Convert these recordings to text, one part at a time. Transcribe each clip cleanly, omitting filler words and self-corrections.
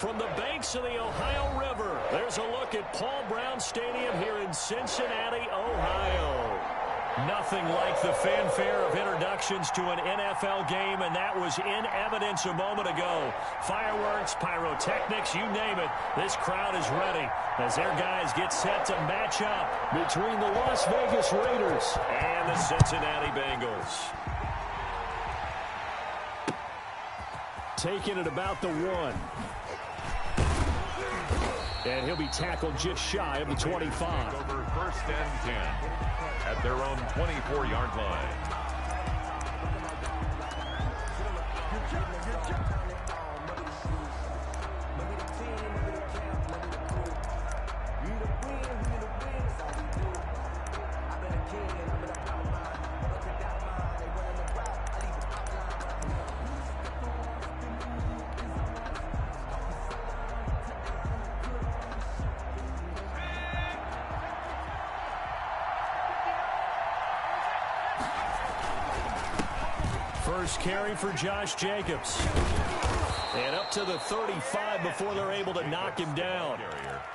From the banks of the Ohio River, there's a look at Paul Brown Stadium here in Cincinnati, Ohio. Nothing like the fanfare of introductions to an NFL game, and that was in evidence a moment ago. Fireworks, pyrotechnics, you name it. This crowd is ready as their guys get set to match up between the Las Vegas Raiders and the Cincinnati Bengals. Taking it about the 1. And he'll be tackled just shy of the 25. Over 1st and 10 at their own 24-yard line. First carry for Josh Jacobs. And up to the 35 before they're able to knock him down.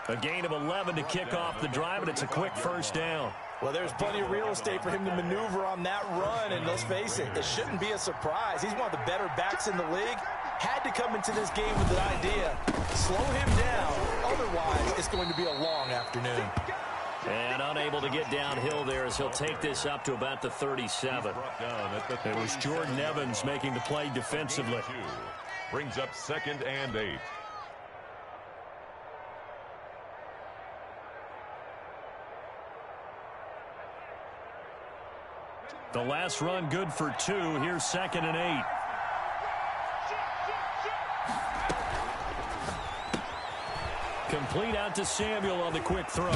A gain of 11 to kick off the drive, and it's a quick first down. Well, there's plenty of real estate for him to maneuver on that run, and let's face it, it shouldn't be a surprise. He's one of the better backs in the league. Had to come into this game with the idea, slow him down, otherwise it's going to be a long afternoon. And unable to get downhill there as he'll take this up to about the 37. It was Jordan Evans making the play defensively. Brings up 2nd and 8. The last run good for 2. Here's 2nd and 8. Complete out to Samuel on the quick throw.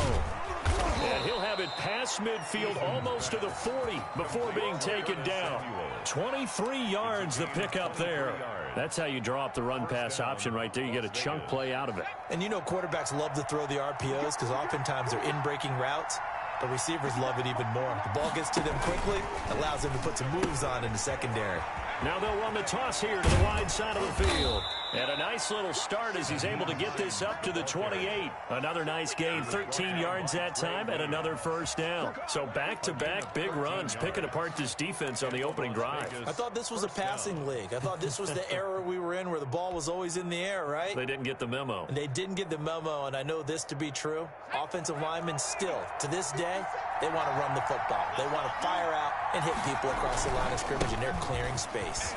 And he'll have it past midfield almost to the 40 before being taken down. 23 yards the pickup there. That's how you draw up the run-pass option right there. You get a chunk play out of it. And you know quarterbacks love to throw the RPOs because oftentimes they're in-breaking routes. The receivers love it even more. The ball gets to them quickly, allows them to put some moves on in the secondary. Now they'll run the toss here to the wide side of the field. And a nice little start as he's able to get this up to the 28. Another nice gain, 13 yards that time, and another first down. So back-to-back big runs, picking apart this defense on the opening drive. I thought this was a passing league. I thought this was the era we were in where the ball was always in the air, right? They didn't get the memo. And they didn't get the memo, and I know this to be true. Offensive linemen still, to this day, they want to run the football. They want to fire out and hit people across the line of scrimmage, and they're clearing space.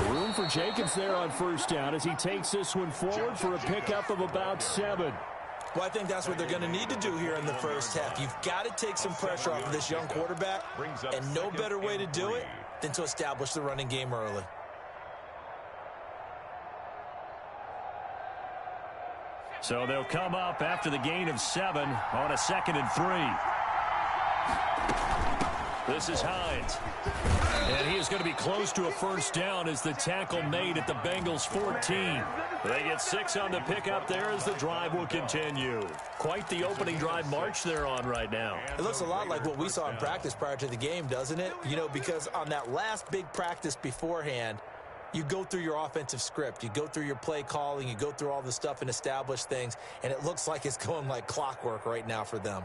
Room for Jacobs there on first down as he takes this one forward for a pickup of about 7. Well, I think that's what they're going to need to do here in the first half. You've got to take some pressure off of this young quarterback, and no better way to do it than to establish the running game early. So they'll come up after the gain of 7 on a 2nd and 3. This is Hines. And he is going to be close to a first down as the tackle made at the Bengals 14. They get 6 on the pickup there as the drive will continue. Quite the opening drive march they're on right now. It looks a lot like what we saw in practice prior to the game, doesn't it? You know, because on that last big practice beforehand, you go through your offensive script. You go through your play calling. You go through all the stuff and establish things. And it looks like it's going like clockwork right now for them.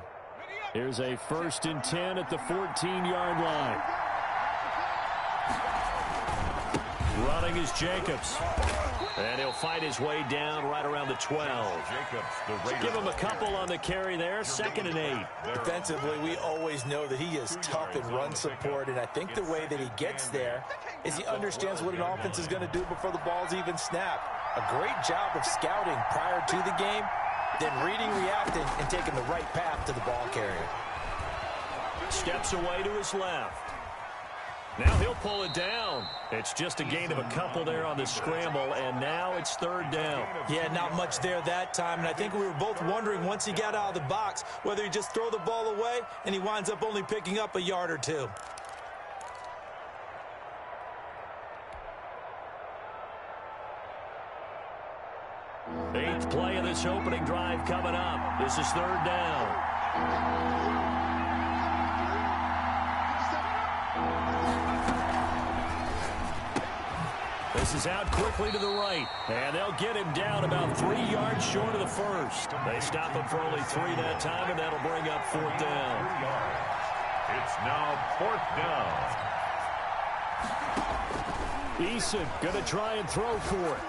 Here's a 1st and 10 at the 14-yard line. Running is Jacobs. And he'll fight his way down right around the 12. Give him a couple on the carry there. 2nd and 8. Defensively, we always know that he is tough in run support, and I think the way that he gets there is he understands what an offense is going to do before the ball's even snapped. A great job of scouting prior to the game, then reading, reacting, and taking the right path to the ball carrier. Steps away to his left. Now he'll pull it down. It's just a gain of a couple there on the scramble, and now it's 3rd down. Yeah, not much there that time, and I think we were both wondering once he got out of the box whether he just throw the ball away, and he winds up only picking up a yard or 2. Eighth play of this opening drive coming up. This is 3rd down. The Passes out quickly to the right. And they'll get him down about 3 yards short of the first. They stop him for only 3 that time, and that'll bring up 4th down. It's now 4th down. Eason going to try and throw for it.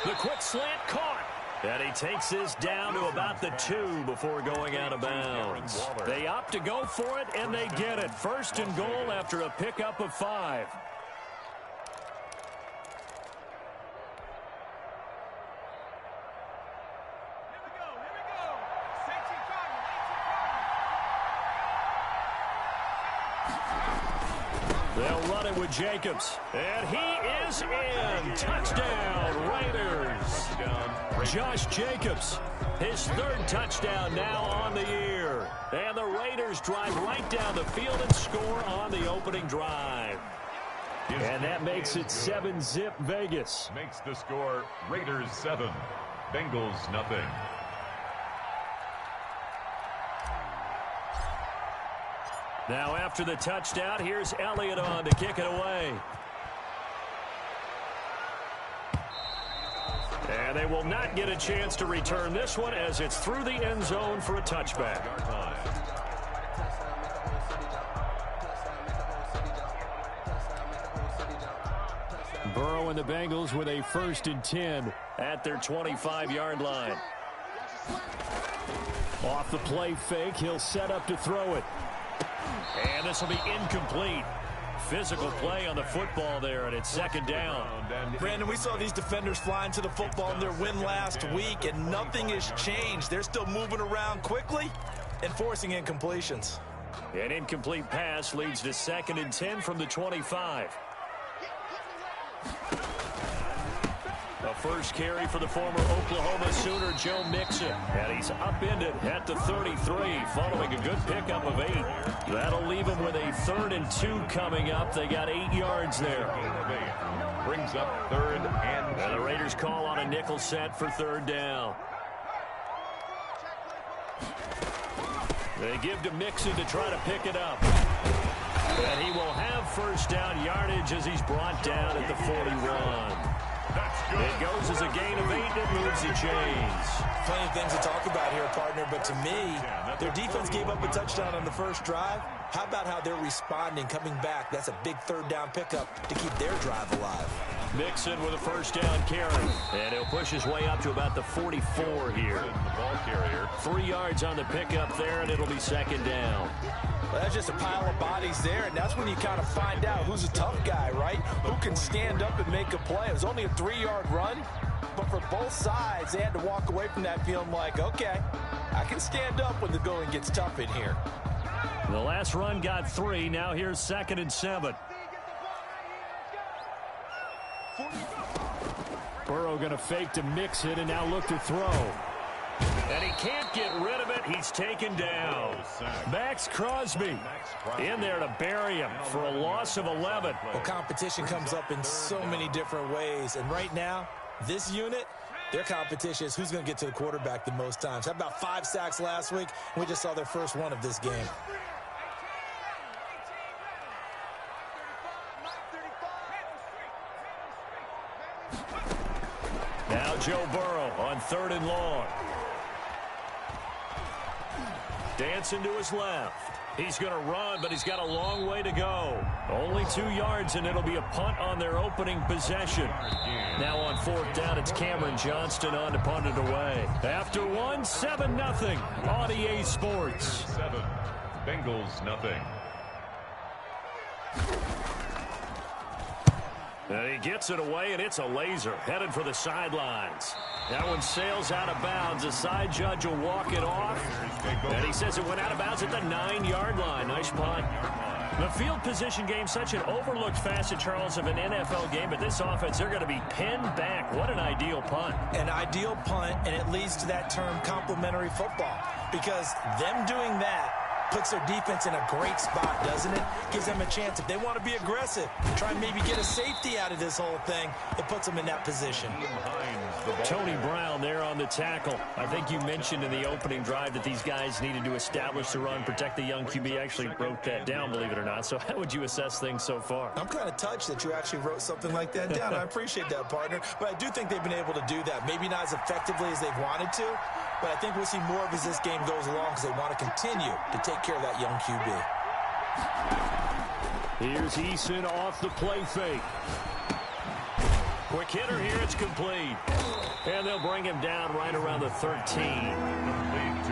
The quick slant caught. And he takes this down to about the 2 before going out of bounds. They opt to go for it, and they get it. 1st and goal after a pickup of 5. They'll run it with Jacobs. And he is in. Touchdown, Raiders. Josh Jacobs, his 3rd touchdown now on the year. And the Raiders drive right down the field and score on the opening drive. And that makes it 7-zip Vegas. Makes the score Raiders 7, Bengals nothing. Now after the touchdown, here's Elliott on to kick it away. And they will not get a chance to return this one as it's through the end zone for a touchback. Burrow and the Bengals with a 1st and 10 at their 25-yard line. Off the play fake, he'll set up to throw it. And this will be incomplete. Physical play on the football there, and it's 2nd down. Brandon, we saw these defenders flying to the football in their win last week, and nothing has changed. They're still moving around quickly and forcing incompletions. An incomplete pass leads to 2nd and 10 from the 25. A first carry for the former Oklahoma Sooner, Joe Mixon. And he's upended at the 33 following a good pickup of 8. That'll leave him with a 3rd and 2 coming up. They got 8 yards there. Brings up 3rd and 2. And the Raiders call on a nickel set for 3rd down. They give to Mixon to try to pick it up. And he will have 1st down yardage as he's brought down at the 41. It goes as a gain of 8 that moves the chains. Plenty of things to talk about here, partner, but to me, their defense gave up a touchdown on the first drive. How about how they're responding, coming back? That's a big 3rd down pickup to keep their drive alive. Mixon with a 1st down carry. And he'll push his way up to about the 44 here. The ball carrier. 3 yards on the pickup there, and it'll be 2nd down. Well, that's just a pile of bodies there, and that's when you kind of find out who's a tough guy, right? Who can stand up and make a play. It was only a 3-yard run, but for both sides, they had to walk away from that feeling like, okay, I can stand up when the going gets tough in here. The last run got 3. Now here's 2nd and 7. Burrow going to fake to Mixon and now look to throw. And he can't get rid of it. He's taken down. Max Crosby in there to bury him for a loss of 11. Well, competition comes up in so many different ways. And right now, this unit, their competition is who's going to get to the quarterback the most times. How about 5 sacks last week? We just saw their first one of this game. Now Joe Burrow on 3rd and long. Dancing to his left. He's going to run, but he's got a long way to go. Only 2 yards, and it'll be a punt on their opening possession. Now on 4th down, it's Cameron Johnston on to punt it away. After 1, 7-0 on EA Sports. 7, Bengals nothing. And he gets it away, and it's a laser headed for the sidelines. That one sails out of bounds. The side judge will walk it off. And he says it went out of bounds at the 9-yard line. Nice punt. The field position game, such an overlooked facet, Charles, of an NFL game. But this offense, they're going to be pinned back. What an ideal punt. An ideal punt, and it leads to that term complementary football. Because them doing that puts their defense in a great spot, doesn't it? Gives them a chance. If they want to be aggressive, try and maybe get a safety out of this whole thing, it puts them in that position. Tony Brown there on the tackle. I think you mentioned in the opening drive that these guys needed to establish the run, protect the young QB. Actually wrote that down, believe it or not. So how would you assess things so far? I'm kind of touched that you actually wrote something like that down. I appreciate that, partner. But I do think they've been able to do that. Maybe not as effectively as they've wanted to, but I think we'll see more of as this game goes along because they want to continue to take care of that young QB. Here's Eason off the play fake. Quick hitter here, it's complete. And they'll bring him down right around the 13.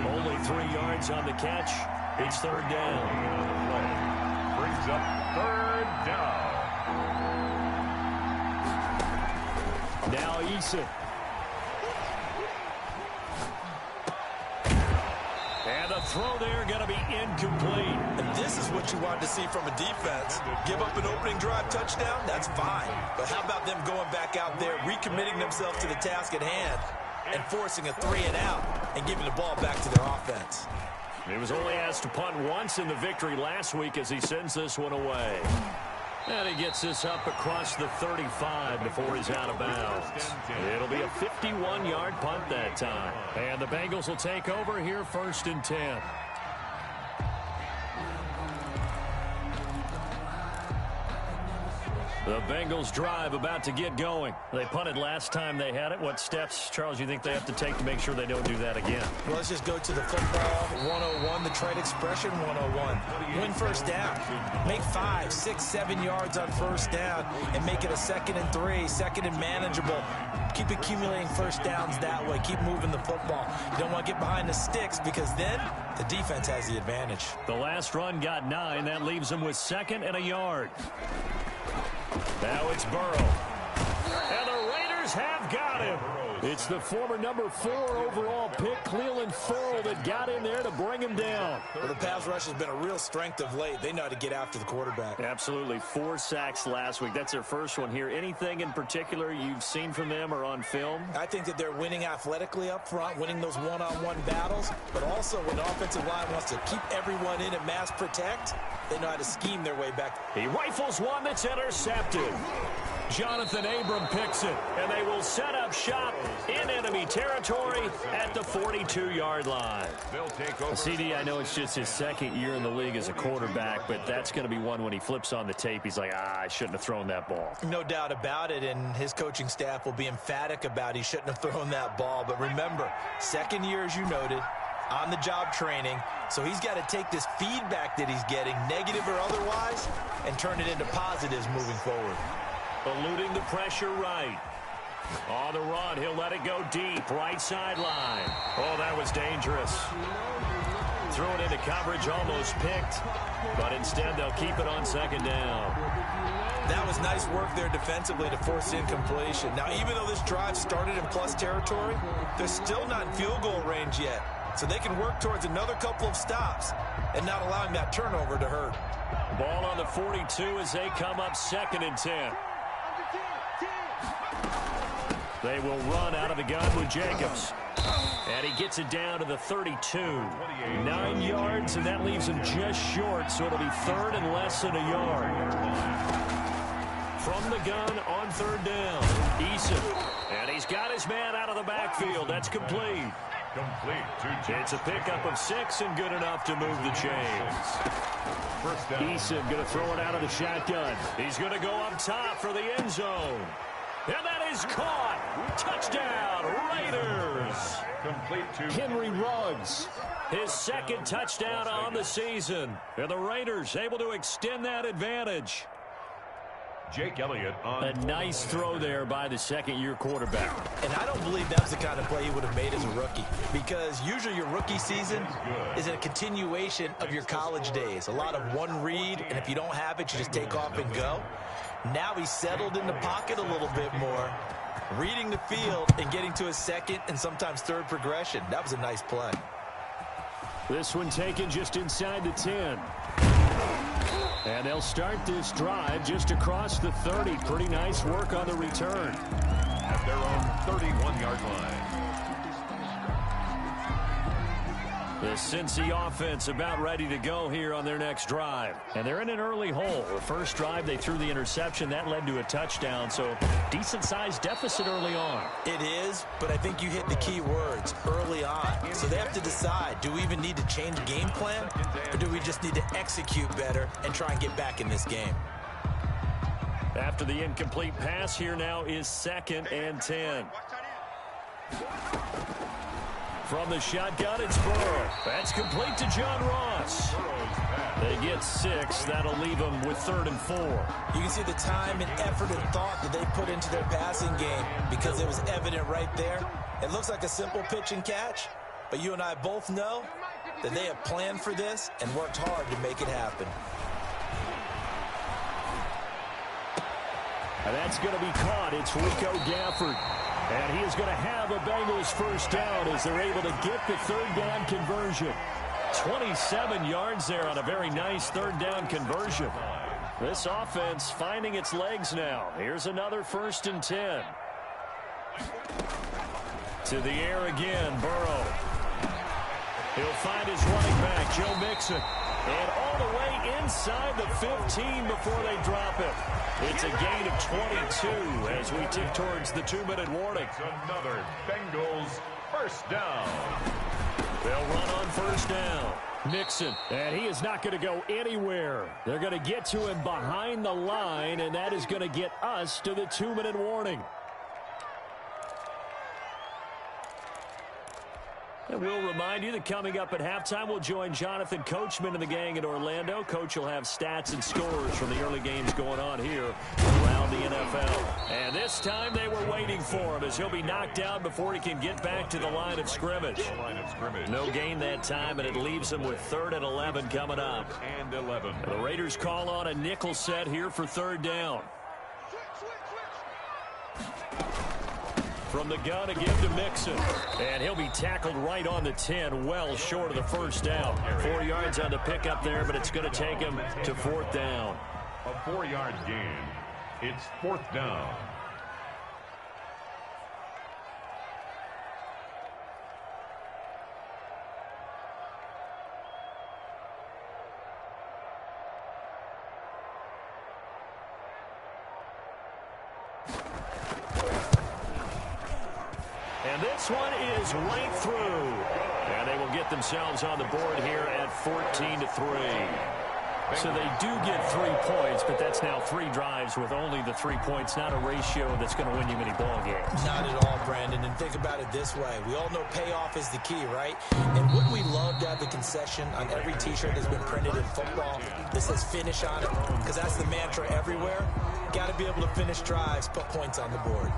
Only 3 yards on the catch. It's third down. Brings up third down. Now Eason. And the throw there going to be incomplete. And this is what you wanted to see from a defense. Give up an opening drive touchdown, that's fine. But how about them going back out there, recommitting themselves to the task at hand, and forcing a 3 and out, and giving the ball back to their offense. He was only asked to punt once in the victory last week as he sends this one away. And he gets this up across the 35 before he's out of bounds. It'll be a 51-yard punt that time. And the Bengals will take over here, 1st and 10. The Bengals drive about to get going. They punted last time they had it. What steps, Charles, you think they have to take to make sure they don't do that again? Well, let's just go to the football 101, the trade expression 101. Win first down. Make 5, 6, 7 yards on first down and make it a 2nd and 3, 2nd and manageable. Keep accumulating first downs that way. Keep moving the football. You don't want to get behind the sticks because then the defense has the advantage. The last run got 9. That leaves them with 2nd and a yard. Now it's Burrow. And the Raiders have got him. It's the former number 4 overall pick, Clelin Ferrell, that got in there to bring him down. Well, the pass rush has been a real strength of late. They know how to get after the quarterback. Absolutely. 4 sacks last week. That's their first one here. Anything in particular you've seen from them or on film? I think that they're winning athletically up front, winning those one-on-one battles, but also when the offensive line wants to keep everyone in and mass protect, they know how to scheme their way back. He rifles one that's intercepted. Jonathan Abram picks it, and they will set up shop in enemy territory at the 42-yard line. CD, I know it's just his 2nd year in the league as a quarterback, but that's going to be one when he flips on the tape, he's like, I shouldn't have thrown that ball. No doubt about it, and his coaching staff will be emphatic about he shouldn't have thrown that ball. But remember, 2nd year, as you noted, on-the-job training, so he's got to take this feedback that he's getting, negative or otherwise, and turn it into positives moving forward. Eluding the pressure right. On the run, he'll let it go deep, right sideline. Oh, that was dangerous. Threw it into coverage, almost picked, but instead they'll keep it on 2nd down. That was nice work there defensively to force incompletion. Now, even though this drive started in plus territory, they're still not in field goal range yet, so they can work towards another couple of stops and not allowing that turnover to hurt. Ball on the 42 as they come up 2nd and 10. They will run out of the gun with Jacobs. And he gets it down to the 32. 9 yards, and that leaves him just short, so it'll be 3rd and less than a yard. From the gun on 3rd down, Eason. And he's got his man out of the backfield. That's complete. It's a pickup of 6 and good enough to move the chains. Eason going to throw it out of the shotgun. He's going to go up top for the end zone. And that is caught. Touchdown, Raiders. Henry Ruggs, his 2nd touchdown on the season. And the Raiders able to extend that advantage. Jake Elliott on. A nice throw there by the 2nd-year quarterback. And I don't believe that's the kind of play he would have made as a rookie, because usually your rookie season is a continuation of your college days. A lot of one read, and if you don't have it, you just take off and go. Now he's settled in the pocket a little bit more, reading the field and getting to his 2nd and sometimes 3rd progression. That was a nice play. This one taken just inside the 10. And they'll start this drive just across the 30. Pretty nice work on the return. At their own 31-yard line. The Cincy offense about ready to go here on their next drive. And they're in an early hole. The first drive, they threw the interception. That led to a touchdown, so decent-sized deficit early on. It is, but I think you hit the key words, early on. So they have to decide, do we even need to change game plan, or do we just need to execute better and try and get back in this game? After the incomplete pass, here now is 2nd and 10. From the shotgun, it's Burrow. That's complete to John Ross. They get 6. That'll leave them with 3rd and 4. You can see the time and effort and thought that they put into their passing game because it was evident right there. It looks like a simple pitch and catch, but you and I both know that they have planned for this and worked hard to make it happen. And that's going to be caught. It's Rico Gafford. And he is going to have a Bengals first down as they're able to get the 3rd down conversion. 27 yards there on a very nice 3rd down conversion. This offense finding its legs now. Here's another 1st and 10. To the air again, Burrow. He'll find his running back, Joe Mixon. And all the way inside the 15 before they drop it. It's a gain of 22 as we tick towards the 2-minute warning. It's another Bengals first down. They'll run on 1st down. Mixon, and he is not going to go anywhere. They're going to get to him behind the line, and that is going to get us to the 2-minute warning. And we'll remind you that coming up at halftime, we'll join Jonathan Coachman and the gang in Orlando. Coach will have stats and scores from the early games going on here around the NFL. And this time they were waiting for him as he'll be knocked down before he can get back to the line of scrimmage. No gain that time, and it leaves him with 3rd and 11 coming up. And 11. And the Raiders call on a nickel set here for 3rd down. From the gun, a give to Mixon. And he'll be tackled right on the 10, well short of the 1st down. 4 yards on the pickup there, but it's going to take him to 4th down. A 4-yard gain. It's 4th down. And this one is right through. And they will get themselves on the board here at 14-3. So they do get 3 points, but that's now 3 drives with only the 3 points, not a ratio that's going to win you many ball games. Not at all, Brandon. And think about it this way. We all know payoff is the key, right? And wouldn't we love to have the concession on every T-shirt that's been printed in football that says finish on it? Because that's the mantra everywhere. Got to be able to finish drives, put points on the board.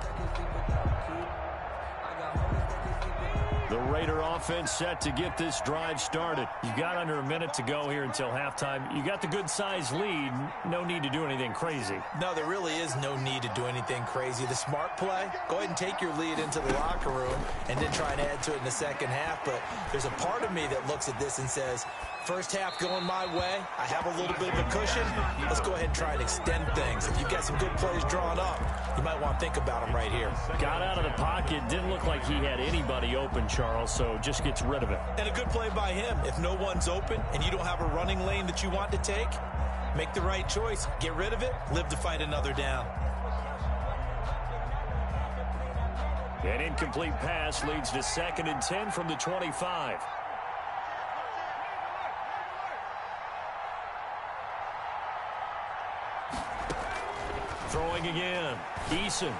The Raider offense set to get this drive started. You've got under a minute to go here until halftime. You got the good-sized lead. No need to do anything crazy. No, there really is no need to do anything crazy. The smart play, go ahead and take your lead into the locker room and then try and add to it in the second half. But there's a part of me that looks at this and says, first half going my way, I have a little bit of a cushion. Let's go ahead and try and extend things. If you've got some good plays drawn up, you might want to think about them right here. Got out of the pocket. Didn't look like he had anybody open, Charles, so just gets rid of it. And a good play by him. If no one's open and you don't have a running lane that you want to take, make the right choice. Get rid of it. Live to fight another down. An incomplete pass leads to 2nd and 10 from the 25. Throwing again. Eason.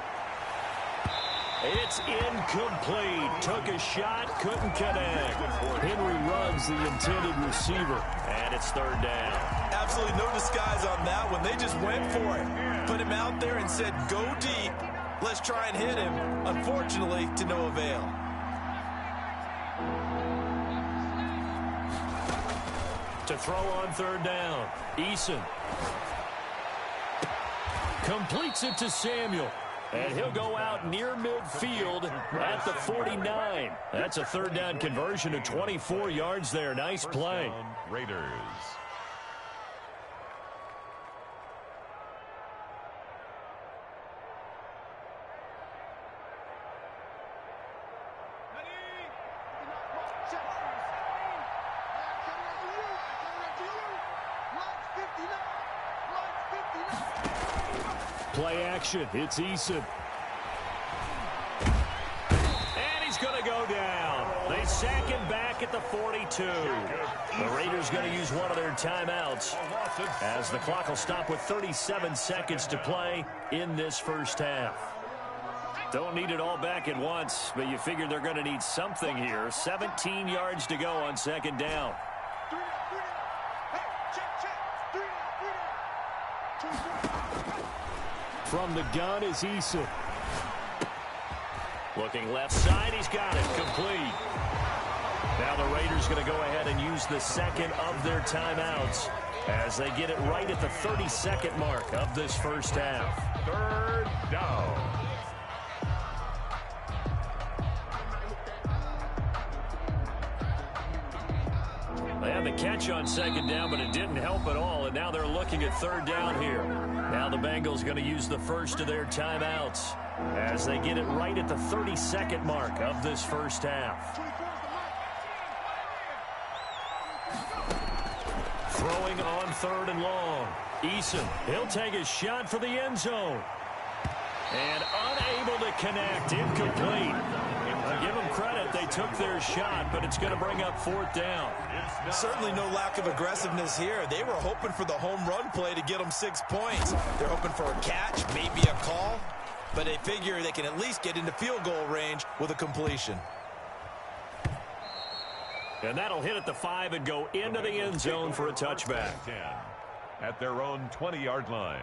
It's incomplete. Took a shot, couldn't connect. Henry Ruggs, the intended receiver, and it's 3rd down. Absolutely no disguise on that one. They just went for it. Put him out there and said, go deep. Let's try and hit him. Unfortunately, to no avail. To throw on 3rd down. Eason. Completes it to Samuel. And he'll go out near midfield at the 49. That's a 3rd down conversion of 24 yards there. Nice play. Raiders. Play action. It's Eason. And he's going to go down. They sack him back at the 42. The Raiders going to use one of their timeouts as the clock will stop with 37 seconds to play in this first half. Don't need it all back at once, but you figure they're going to need something here. 17 yards to go on second down. From the gun is Eason. Looking left side, he's got it. Complete. Now the Raiders going to go ahead and use the second of their timeouts as they get it right at the 32nd mark of this first half. Third down. They had the catch on second down, but it didn't help at all, and now they're looking at third down here. Now the Bengals going to use the first of their timeouts as they get it right at the 32nd mark of this first half. Throwing on third and long. Eason, he'll take a shot for the end zone. And unable to connect, incomplete. Give them credit, they took their shot, but it's going to bring up fourth down. Certainly no lack of aggressiveness here. They were hoping for the home run play to get them 6 points. They're hoping for a catch, maybe a call, but they figure they can at least get into field goal range with a completion. And that'll hit at the 5 and go into the end zone for a touchback. 10 at their own 20-yard line.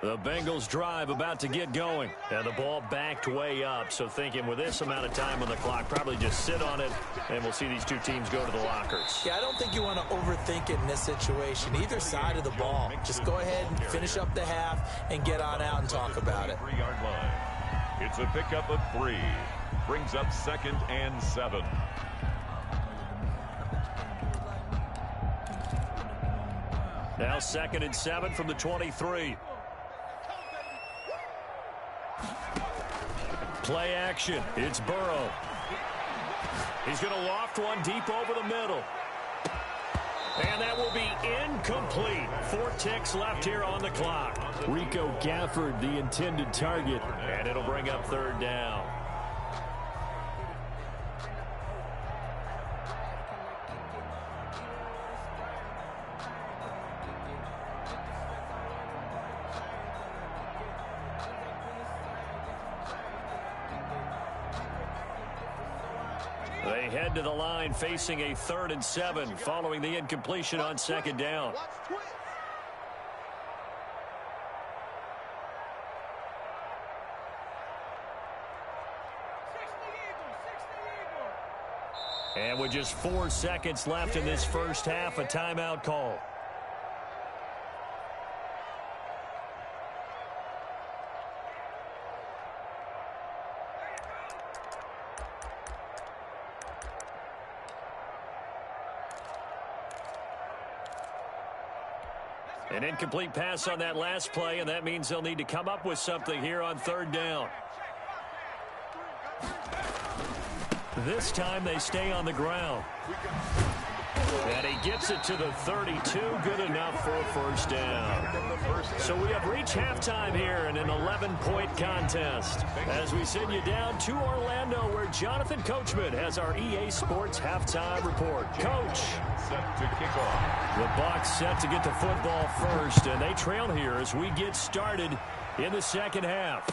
The Bengals drive about to get going. And the ball backed way up. So thinking with this amount of time on the clock, probably just sit on it, and we'll see these two teams go to the lockers. Yeah, I don't think you want to overthink it in this situation. Either side of the ball. Just go ahead and finish up the half and get on out and talk about it. 3-yard line. It's a pickup of 3. Brings up 2nd and 7. Now 2nd and 7 from the 23. Play action. It's Burrow. He's going to loft one deep over the middle. And that will be incomplete. 4 ticks left here on the clock. Rico Gafford, the intended target. And it'll bring up third down. They head to the line facing a 3rd and 7 following the incompletion on second down. And with just 4 seconds left in this first half, a timeout call. An incomplete pass on that last play, and that means they'll need to come up with something here on third down. This time they stay on the ground. And he gets it to the 32. Good enough for a first down. So we have reached halftime here in an 11-point contest as we send you down to Orlando where Jonathan Coachman has our EA Sports halftime report. Coach. Set to kick off. The Bucs set to get the football first, and they trail here as we get started in the second half.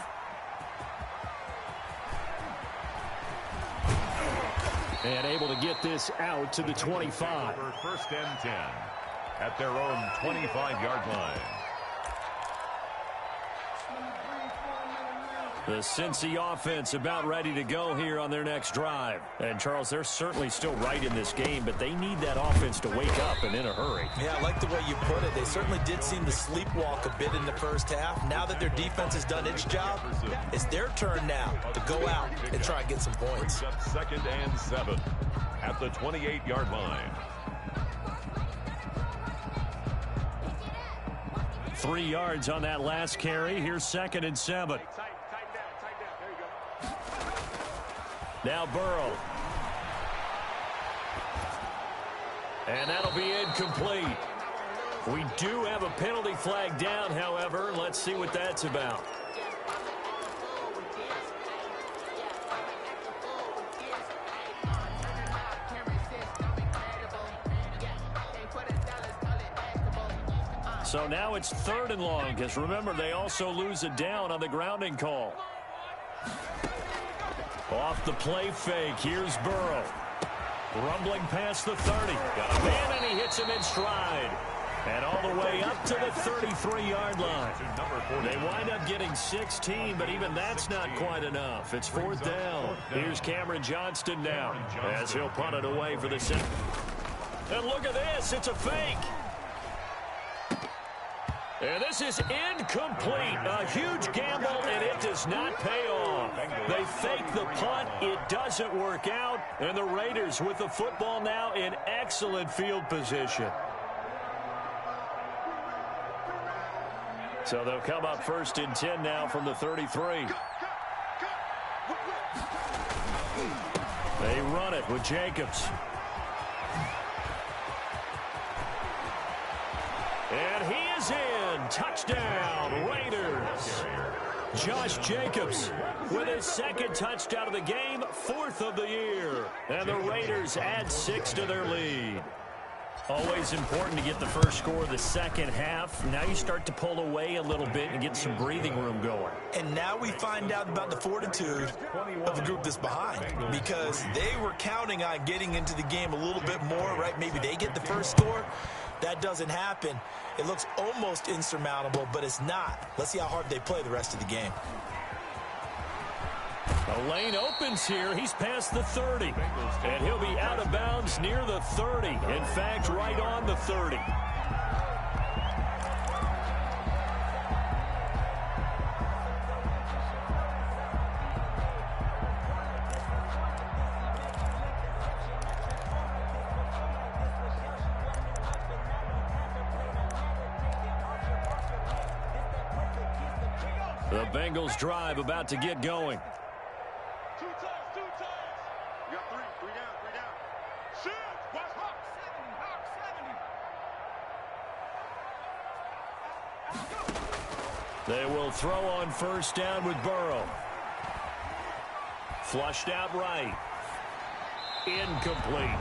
And able to get this out to the 25. For 1st and 10 at their own 25-yard line. The Cincy offense about ready to go here on their next drive. And, Charles, they're certainly still right in this game, but they need that offense to wake up and in a hurry. Yeah, I like the way you put it. They certainly did seem to sleepwalk a bit in the first half. Now that their defense has done its job, it's their turn now to go out and try and get some points. 2nd and 7 at the 28-yard line. 3 yards on that last carry. Here's 2nd and 7. Now Burrow. And that'll be incomplete. We do have a penalty flag down, however. Let's see what that's about. So now it's 3rd and long, because remember, they also lose a down on the grounding call. Off the play fake, here's Burrow. Rumbling past the 30. Got a man, and he hits him in stride. And all the way up to the 33-yard line. They wind up getting 16, but even that's not quite enough. It's 4th down. Here's Cameron Johnston now, as he'll punt it away for the second. And look at this, it's a fake. And this is incomplete. A huge gamble, and it does not pay off. They fake the punt. It doesn't work out. And the Raiders with the football now in excellent field position. So they'll come up 1st and 10 now from the 33. They run it with Jacobs. And he is in. Touchdown, Raiders. Josh Jacobs with his 2nd touchdown of the game, 4th of the year. And the Raiders add 6 to their lead. Always important to get the first score of the second half. Now you start to pull away a little bit and get some breathing room going. And now we find out about the fortitude of the group that's behind, because they were counting on getting into the game a little bit more, right? Maybe they get the first score. That doesn't happen. It looks almost insurmountable, but it's not. Let's see how hard they play the rest of the game. The lane opens here. He's past the 30. And he'll be out of bounds near the 30. In fact, right on the 30. The Bengals drive about to get going. Two times. You got three down. Shoot! Watch Hawk 70. They will throw on 1st down with Burrow. Flushed out right. Incomplete.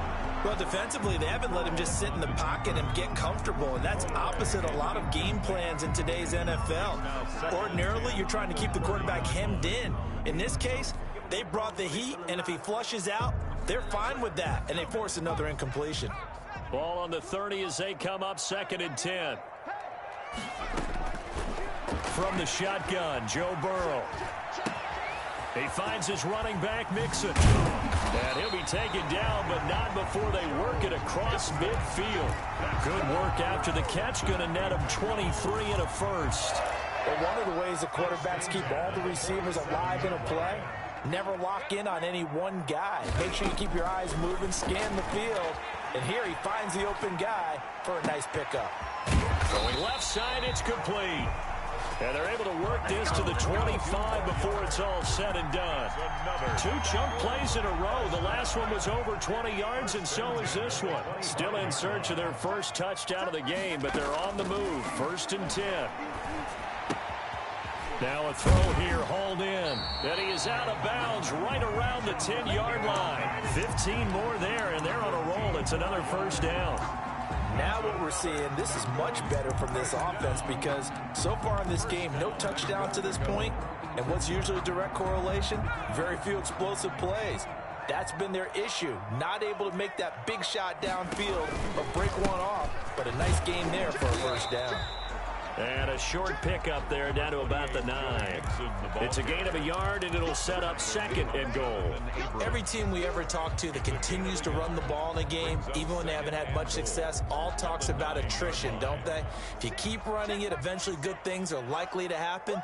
Well, defensively, they haven't let him just sit in the pocket and get comfortable, and that's opposite a lot of game plans in today's NFL. Ordinarily, you're trying to keep the quarterback hemmed in. In this case, they brought the heat, and if he flushes out, they're fine with that, and they force another incompletion. Ball on the 30 as they come up 2nd and 10. From the shotgun, Joe Burrow. He finds his running back, Mixon. And he'll be taken down, but not before they work it across midfield. Good work after the catch. Going to net him 23 and a first. Well, one of the ways the quarterbacks keep all the receivers alive in a play, never lock in on any one guy. Make sure you keep your eyes moving, scan the field. And here he finds the open guy for a nice pickup. Going left side, it's complete. And they're able to work this to the 25 before it's all said and done. 2 chunk plays in a row. The last one was over 20 yards, and so is this one. Still in search of their first touchdown of the game, but they're on the move. 1st and 10. Now a throw here, hauled in. And he is out of bounds right around the 10-yard line. 15 more there, and they're on a roll. It's another 1st down. Now what we're seeing, this is much better from this offense, because so far in this game, no touchdown to this point, and what's usually a direct correlation? Very few explosive plays. That's been their issue, not able to make that big shot downfield or break one off, but a nice game there for a 1st down. And a short pickup there down to about the 9. It's a gain of a yard, and it'll set up 2nd and goal. Every team we ever talk to that continues to run the ball in a game, even when they haven't had much success, all talks about attrition, don't they? If you keep running it, eventually good things are likely to happen.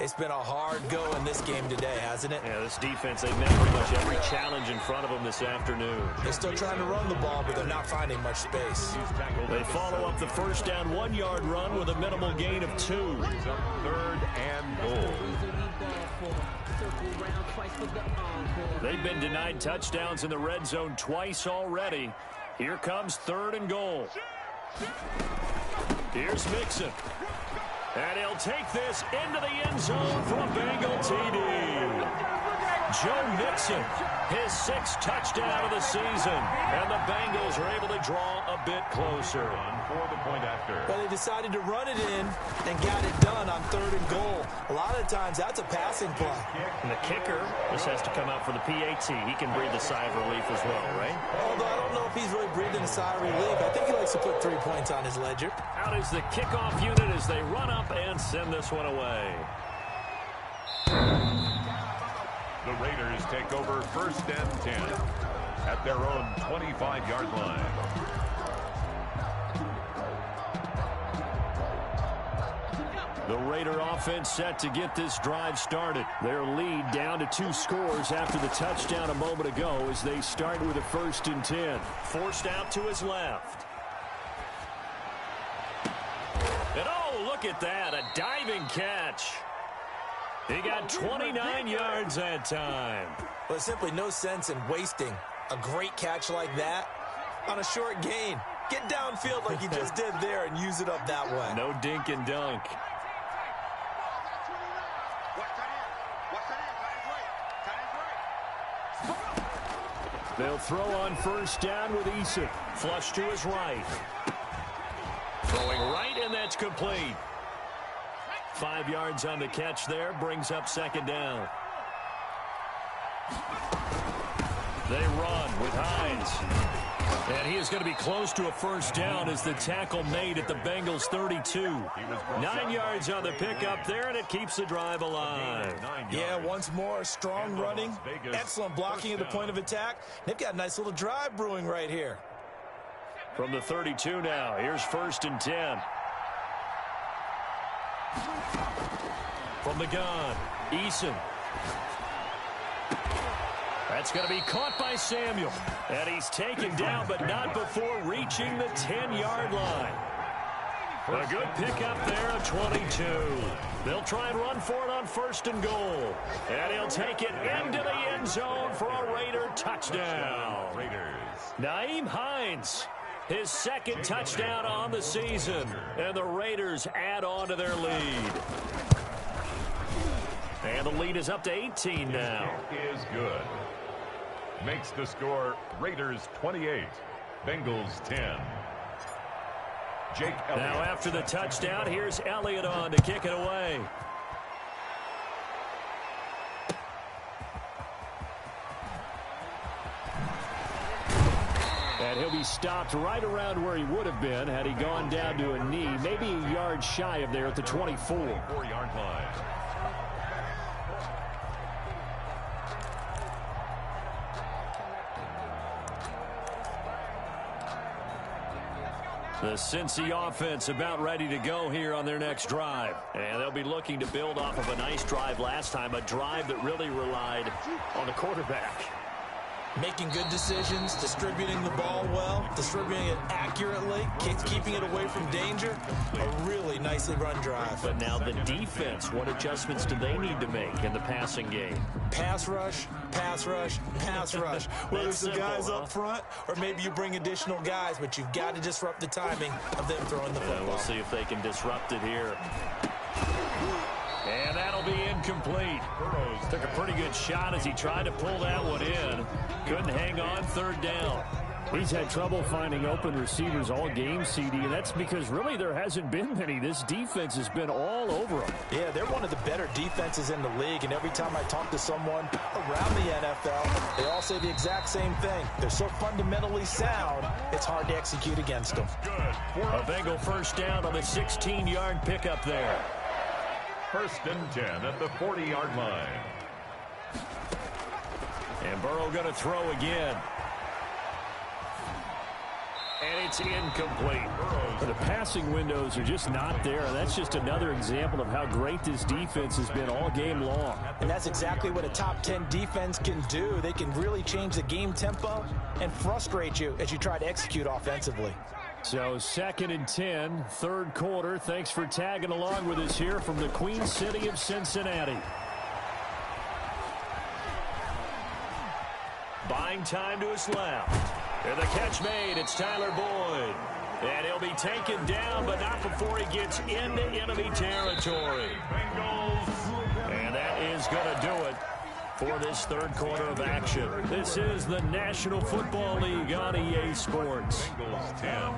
It's been a hard go in this game today, hasn't it? Yeah, this defense, they've met pretty much every challenge in front of them this afternoon. They're still trying to run the ball, but they're not finding much space. They follow up the 1st down 1-yard run with a minimal gain of 2. 3rd and goal. They've been denied touchdowns in the red zone twice already. Here comes 3rd and goal. Here's Mixon. And he'll take this into the end zone for a Bengal TD. Joe Mixon, his 6th touchdown of the season. And the Bengals are able to draw a bit closer. For the point after. But they decided to run it in and got it done on 3rd and goal. A lot of times, that's a passing play. And the kicker just has to come out for the PAT. He can breathe a sigh of relief as well, right? Although I don't know if he's really breathing a sigh of relief. I think he likes to put 3 points on his ledger. Out is the kickoff unit as they run up and send this one away. The Raiders take over 1st and 10 at their own 25-yard line. The Raider offense set to get this drive started. Their lead down to 2 scores after the touchdown a moment ago as they start with a 1st and 10. Forced out to his left. And oh, look at that, a diving catch. He got 29 yards that time. Well, there's simply no sense in wasting a great catch like that on a short gain. Get downfield like you just did there and use it up that way. No dink and dunk. They'll throw on 1st down with Eason. Flush to his right. Throwing right, and that's complete. 5 yards on the catch there, brings up 2nd down. They run with Hines. And he is going to be close to a 1st down as the tackle made at the Bengals 32. 9 yards on the pickup there, and it keeps the drive alive. Yeah, once more, strong running, excellent blocking at the point of attack. They've got a nice little drive brewing right here. From the 32 now, here's 1st and 10. From the gun, Eason. That's going to be caught by Samuel. And he's taken down, but not before reaching the 10-yard line. A good pickup there at 22. They'll try and run for it on 1st and goal. And he'll take it into the end zone for a Raider touchdown. Nyheim Hines, his 2nd touchdown on the season. And the Raiders add on to their lead. And the lead is up to 18 now. Is good. Makes the score Raiders 28, Bengals 10. Jake Elliott. Now after the touchdown, here's Elliott on to kick it away. And he'll be stopped right around where he would have been had he gone down to a knee, maybe a yard shy of there at the 24. 4-yard line. The Cincy offense about ready to go here on their next drive. And they'll be looking to build off of a nice drive last time, a drive that really relied on the quarterback. Making good decisions, distributing the ball well, distributing it accurately, keeping it away from danger. A really nicely run drive. But now the defense, what adjustments do they need to make in the passing game? Pass rush, pass rush, pass rush. Whether it's the guys up front or maybe you bring additional guys, but you've got to disrupt the timing of them throwing the football. We'll see if they can disrupt it here. And that'll be incomplete. Burrows took a pretty good shot as he tried to pull that one in. Couldn't hang on 3rd down. He's had trouble finding open receivers all game, CD, and that's because really there hasn't been many. This defense has been all over them. Yeah, they're one of the better defenses in the league, and every time I talk to someone around the NFL, they all say the exact same thing. They're so fundamentally sound, it's hard to execute against them. A Bengal 1st down on the 16-yard pickup there. 1st and 10 at the 40-yard line. And Burrow going to throw again. And it's incomplete. The passing windows are just not there. That's just another example of how great this defense has been all game long. And that's exactly what a top 10 defense can do. They can really change the game tempo and frustrate you as you try to execute offensively. So 2nd and 10, 3rd quarter. Thanks for tagging along with us here from the Queen City of Cincinnati. Buying time to his left. And the catch made. It's Tyler Boyd. And he'll be taken down, but not before he gets into enemy territory. And that is going to do it for this third quarter of action. This is the National Football League on EA Sports. Bengals 10.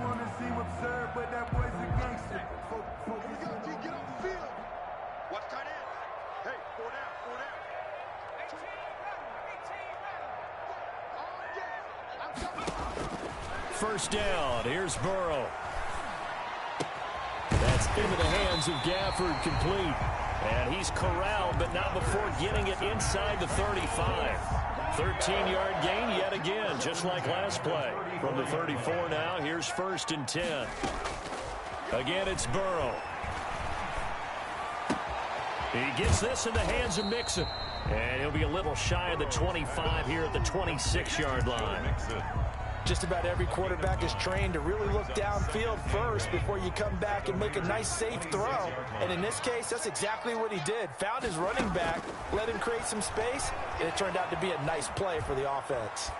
Watch tight end. Hey, 4 down, 4 down. First down. Here's Burrow. That's into the hands of Gafford, complete. And he's corralled, but not before getting it inside the 35. 13-yard gain yet again, just like last play. From the 34 now, here's 1st and 10. Again, it's Burrow. He gets this in the hands of Mixon. And he'll be a little shy of the 25 here at the 26-yard line. Just about every quarterback is trained to really look downfield first before you come back and make a nice, safe throw. And in this case, that's exactly what he did. Found his running back, let him create some space, and it turned out to be a nice play for the offense.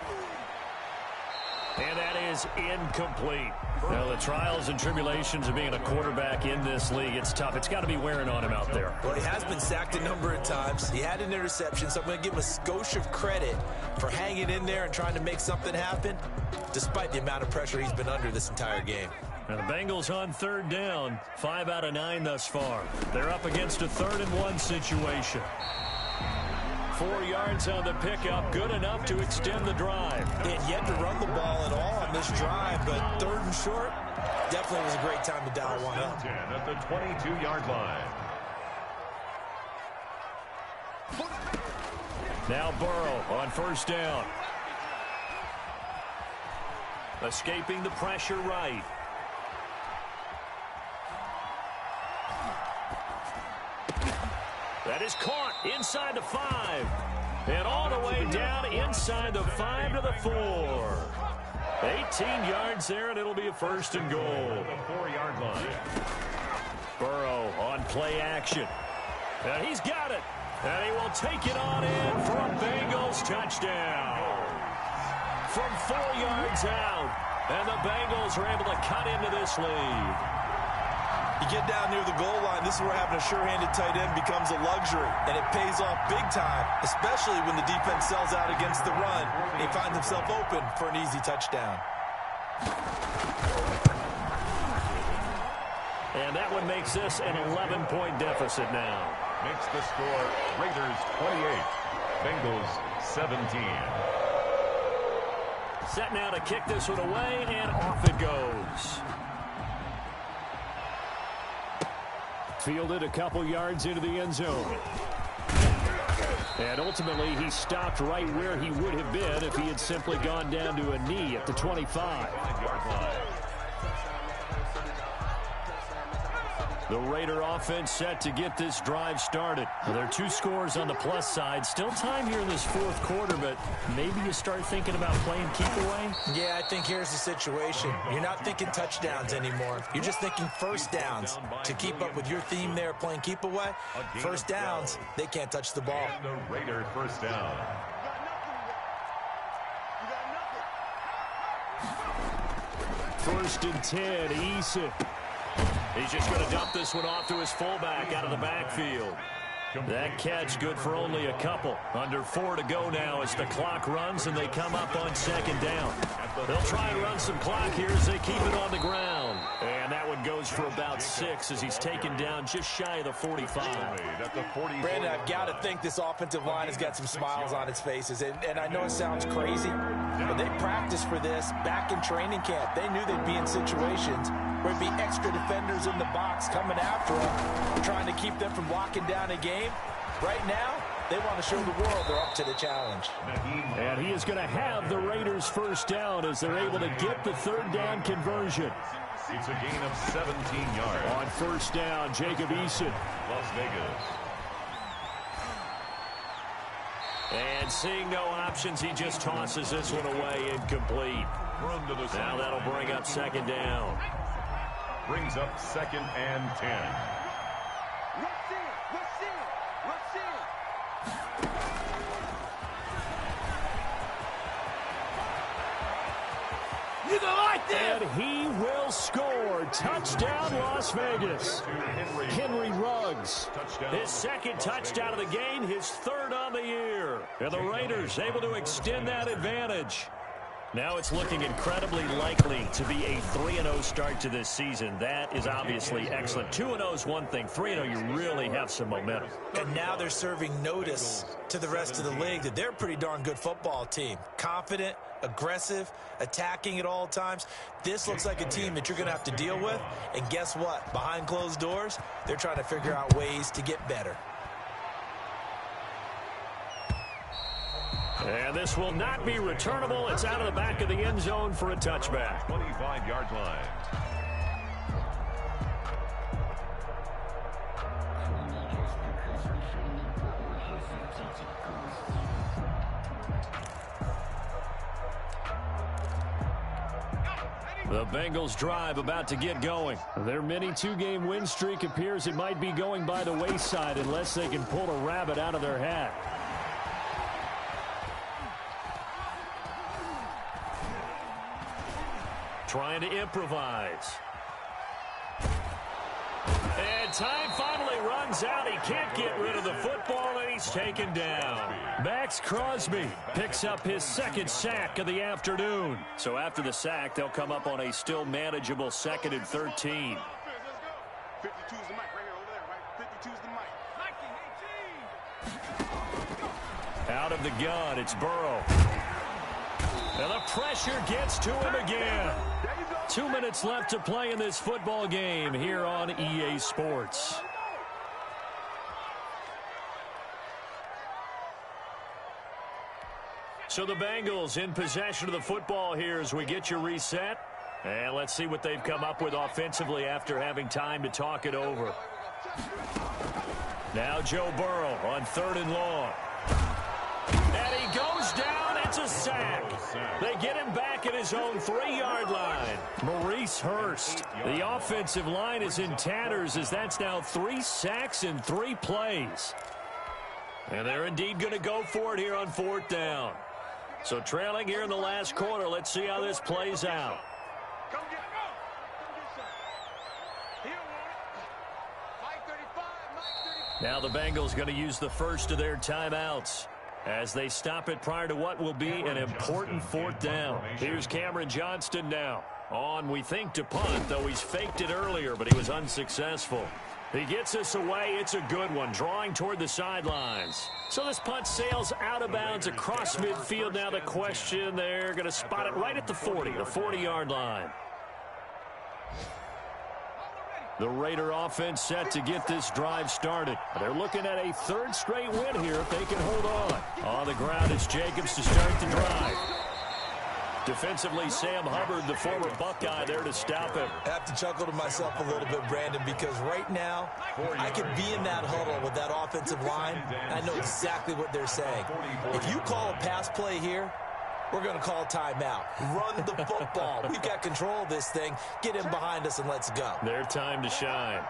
And that is incomplete. Now, the trials and tribulations of being a quarterback in this league, it's tough. It's got to be wearing on him out there. Well, he has been sacked a number of times. He had an interception, so I'm going to give him a skosh of credit for hanging in there and trying to make something happen, despite the amount of pressure he's been under this entire game. Now, the Bengals on 3rd down, 5 out of 9 thus far. They're up against a 3rd and 1 situation. 4 yards on the pickup, good enough to extend the drive. They had yet to run the ball at all on this drive, but 3rd and short, definitely was a great time to dial one up. 10 at the 22-yard line. Now Burrow on 1st down. Escaping the pressure right. That is caught inside the 5. And all the way down inside the 5 to the 4. 18 yards there, and it'll be a 1st and goal. The 4-yard line. Burrow on play action. And he's got it. And he will take it on in for a Bengals touchdown. From 4 yards out. And the Bengals are able to cut into this lead. You get down near the goal line, this is where having a sure-handed tight end becomes a luxury, and it pays off big time, especially when the defense sells out against the run. He finds himself open for an easy touchdown. And that one makes this an 11-point deficit now. Makes the score Raiders 28, Bengals 17. Set now to kick this one away, and off it goes. Fielded a couple yards into the end zone. And ultimately, he stopped right where he would have been if he had simply gone down to a knee at the 25. The Raider offense set to get this drive started. Well, there are 2 scores on the plus side. Still time here in this 4th quarter, but maybe you start thinking about playing keep away? Yeah, I think here's the situation. You're not thinking touchdowns anymore. You're just thinking 1st downs. To keep up with your theme there, playing keep away, 1st downs, they can't touch the ball. The Raider 1st down. 1st and 10, Eason. He's just going to dump this one off to his fullback out of the backfield. That catch good for only a couple. Under 4 to go now as the clock runs and they come up on 2nd down. They'll try and run some clock here as they keep it on the ground. And that one goes for about 6 as he's taken down just shy of the 45. Brandon, I've got to think this offensive line has got some smiles on its faces. And I know it sounds crazy, but they practiced for this back in training camp. They knew they'd be in situations where it'd be extra defenders in the box coming after them, trying to keep them from locking down a game. Right now, they want to show the world they're up to the challenge. And he is going to have the Raiders 1st down as they're able to get the 3rd down conversion. It's a gain of 17 yards. On 1st down, Jacob Eason. Las Vegas. And seeing no options, he just tosses this one away incomplete. Now that'll bring up 2nd down. Brings up 2nd and 10. You gonna like this? And he will score. Touchdown, Las Vegas. Henry Ruggs. His second touchdown of the game, his third on the year. And the Raiders able to extend that advantage. Now it's looking incredibly likely to be a 3-0 start to this season. That is obviously excellent. 2-0 is one thing. 3-0, you really have some momentum. And now they're serving notice to the rest of the league that they're a pretty darn good football team. Confident, aggressive, attacking at all times. This looks like a team that you're going to have to deal with. And guess what? Behind closed doors, they're trying to figure out ways to get better. And this will not be returnable. It's out of the back of the end zone for a touchback. 25-yard line. The Bengals drive about to get going. Their mini two-game win streak appears it might be going by the wayside unless they can pull a rabbit out of their hat. Trying to improvise. And time finally runs out. He can't get rid of the football, and he's taken down. Max Crosby picks up his second sack of the afternoon. So after the sack, they'll come up on a still manageable 2nd and 13. 52's the mic right here over there, right? 52's the mic. Out of the gun, it's Burrow. And the pressure gets to him again. 2 minutes left to play in this football game here on EA Sports. So the Bengals in possession of the football here as we get you reset. And let's see what they've come up with offensively after having time to talk it over. Now Joe Burrow on 3rd and long. And he goes down. It's a sack. They get him back at his own 3-yard line. Maurice Hurst. The offensive line is in tatters as that's now 3 sacks in 3 plays. And they're indeed going to go for it here on 4th down. So trailing here in the last quarter. Let's see how this plays out. Come get it. Come get some. He don't want it. Mike 35, Mike 35. Now the Bengals going to use the first of their timeouts as they stop it prior to what will be an important 4th down. Here's Cameron Johnston now. On, we think, to punt, though he's faked it earlier, but he was unsuccessful. He gets us away. It's a good one, drawing toward the sidelines. So this punt sails out of bounds across midfield. Now the question, they're going to spot it right at the 40, the 40-yard line. The Raider offense set to get this drive started. They're looking at a 3rd straight win here if they can hold on. On the ground is Jacobs to start the drive. Defensively, Sam Hubbard, the former Buckeye, there to stop him. I have to chuckle to myself a little bit, Brandon, because right now I could be in that huddle with that offensive line, and I know exactly what they're saying. If you call a pass play here, we're going to call timeout. Run the football. We've got control of this thing. Get him behind us and let's go. Their time to shine.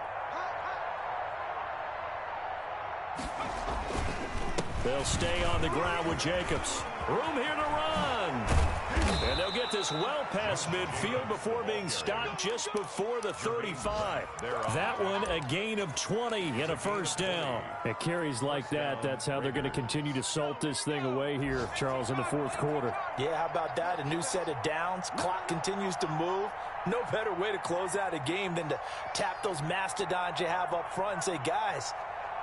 They'll stay on the ground with Jacobs. Room here to run. And they'll get this well past midfield before being stopped just before the 35. That one, a gain of 20 and a 1st down. It carries like that. That's how they're going to continue to salt this thing away here, Charles, in the 4th quarter. Yeah, how about that? A new set of downs. Clock continues to move. No better way to close out a game than to tap those mastodons you have up front and say, guys,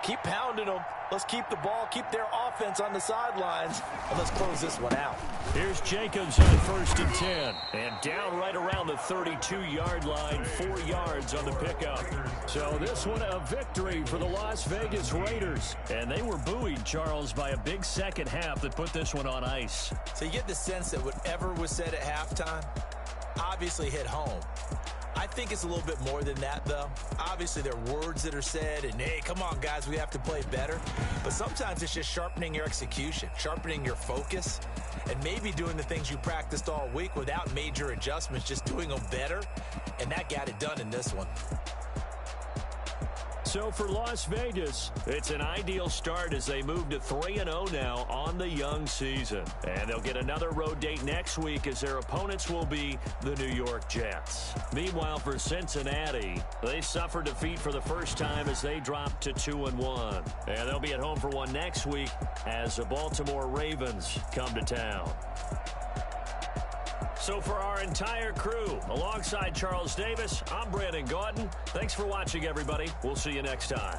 keep pounding them. Let's keep the ball, keep their offense on the sidelines, and let's close this one out. Here's Jacobs on 1st and 10. And down right around the 32-yard line, 4 yards on the pickup. So this one a victory for the Las Vegas Raiders. And they were buoyed, Charles, by a big second half that put this one on ice. So you get the sense that whatever was said at halftime obviously hit home. I think it's a little bit more than that, though. Obviously, there are words that are said, and, hey, come on, guys, we have to play better. But sometimes it's just sharpening your execution, sharpening your focus, and maybe doing the things you practiced all week without major adjustments, just doing them better, and that got it done in this one. So for Las Vegas, it's an ideal start as they move to 3-0 now on the young season. And they'll get another road date next week as their opponents will be the New York Jets. Meanwhile, for Cincinnati, they suffered defeat for the first time as they dropped to 2-1. And they'll be at home for one next week as the Baltimore Ravens come to town. So for our entire crew, alongside Charles Davis, I'm Brandon Gaudin. Thanks for watching, everybody. We'll see you next time.